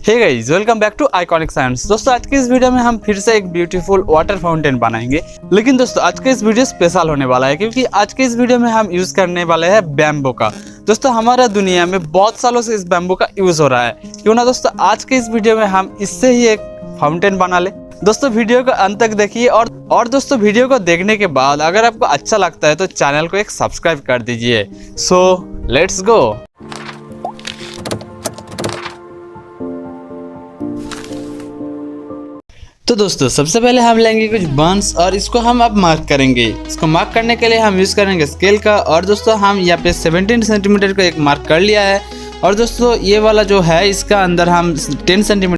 Hey guys, welcome back to Iconic Science. दोस्तों आज के इस वीडियो में हम फिर से एक ब्यूटीफुल वाटर फाउंटेन बनाएंगे। लेकिन दोस्तों आज का इस वीडियो स्पेशल होने वाला है क्योंकि आज के इस वीडियो में हम यूज करने वाले हैं बैम्बू का। दोस्तों हमारा दुनिया में बहुत सालों से इस बैम्बू का यूज हो रहा है, क्यों ना दोस्तों आज के इस वीडियो में हम इससे ही एक फाउंटेन बना ले। दोस्तों वीडियो को अंत तक देखिए और दोस्तों वीडियो को देखने के बाद अगर आपको अच्छा लगता है तो चैनल को एक सब्सक्राइब कर दीजिए। So let's go. तो दोस्तों सबसे पहले हम लेंगे कुछ बंस और इसको हम अब मार्क करेंगे। इसको मार्क करने के लिए हम यूज़ करेंगे स्केल का। और दोस्तों हम यहाँ पे 17 सेंटीमीटर को एक मार्क कर लिया है। और दोस्तों ये वाला जो है इसका अंदर हम 10 सेंटीमीटर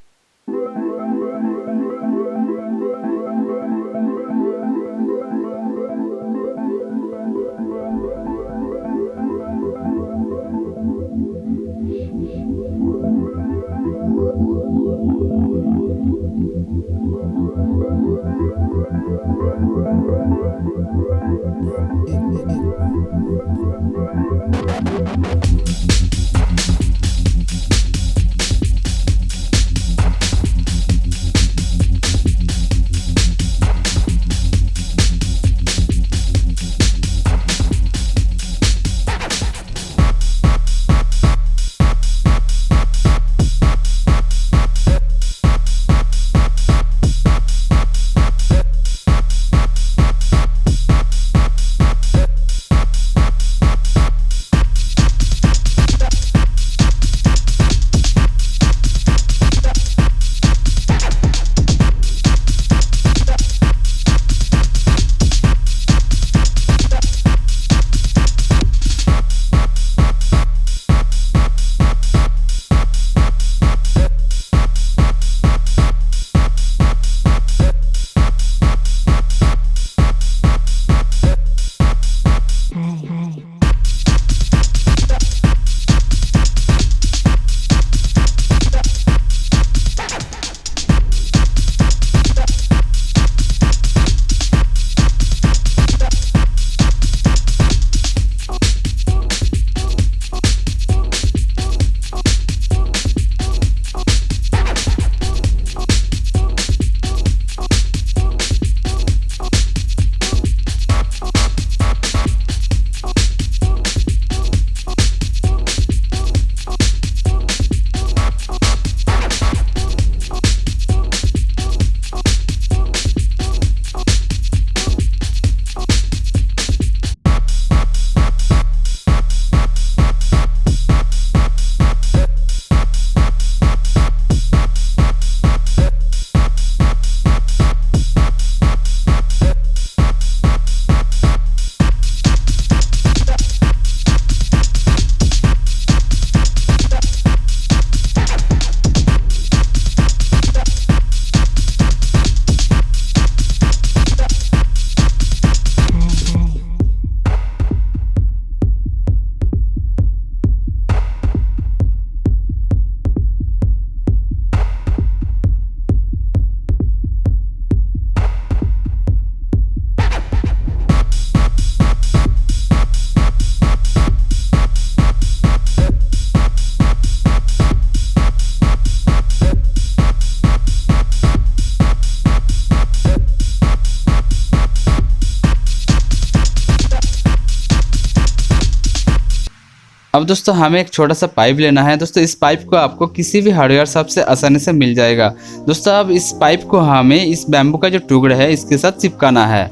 अब दोस्तों हमें एक छोटा सा पाइप लेना है। दोस्तों इस पाइप को आपको किसी भी हार्डवेयर शॉप से आसानी से मिल जाएगा। दोस्तों अब इस पाइप को हमें इस बैम्बू का जो टुकड़ा है इसके साथ चिपकाना है।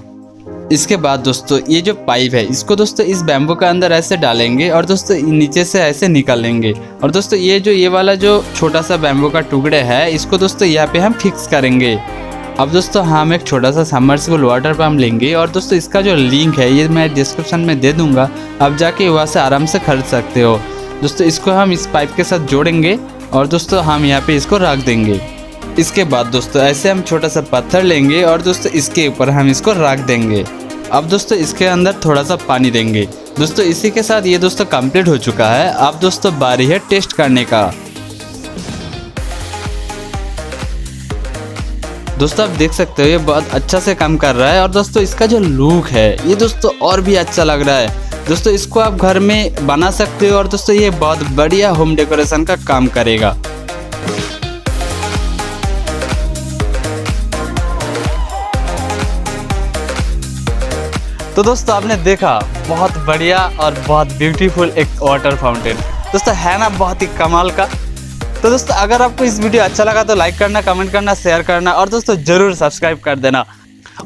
इसके बाद दोस्तों ये जो पाइप है इसको दोस्तों इस बैम्बू का अंदर ऐसे डालेंगे और दोस्तों नीचे से ऐसे निकालेंगे। और दोस्तों ये वाला जो छोटा सा बैम्बू का टुकड़ा है इसको दोस्तों यहाँ पे हम फिक्स करेंगे। अब दोस्तों हम एक छोटा सा सबमर्सिबल वाटर पंप लेंगे और दोस्तों इसका जो लिंक है ये मैं डिस्क्रिप्शन में दे दूंगा, आप जाके वहाँ से आराम से खरीद सकते हो। दोस्तों इसको हम इस पाइप के साथ जोड़ेंगे और दोस्तों हम यहाँ पे इसको रख देंगे। इसके बाद दोस्तों ऐसे हम छोटा सा पत्थर लेंगे और दोस्तों इसके ऊपर हम इसको रख देंगे। अब दोस्तों इसके अंदर थोड़ा सा पानी देंगे। दोस्तों इसी के साथ ये दोस्तों कंप्लीट हो चुका है। अब दोस्तों बारी है टेस्ट करने का। दोस्तों आप देख सकते हो ये बहुत अच्छा से काम कर रहा है और दोस्तों इसका जो लुक है ये दोस्तों और भी अच्छा लग रहा है। दोस्तों इसको आप घर में बना सकते हो और दोस्तों ये बहुत बढ़िया होम डेकोरेशन का काम करेगा। तो दोस्तों आपने देखा बहुत बढ़िया और बहुत ब्यूटीफुल एक वाटर फाउंटेन। दोस्तों है ना बहुत ही कमाल का। तो दोस्तों अगर आपको इस वीडियो अच्छा लगा तो लाइक करना, कमेंट करना, शेयर करना और दोस्तों ज़रूर सब्सक्राइब कर देना।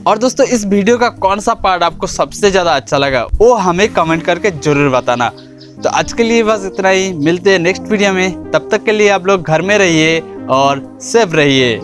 और दोस्तों इस वीडियो का कौन सा पार्ट आपको सबसे ज़्यादा अच्छा लगा वो हमें कमेंट करके ज़रूर बताना। तो आज के लिए बस इतना ही, मिलते हैं नेक्स्ट वीडियो में। तब तक के लिए आप लोग घर में रहिए और सेफ रहिए।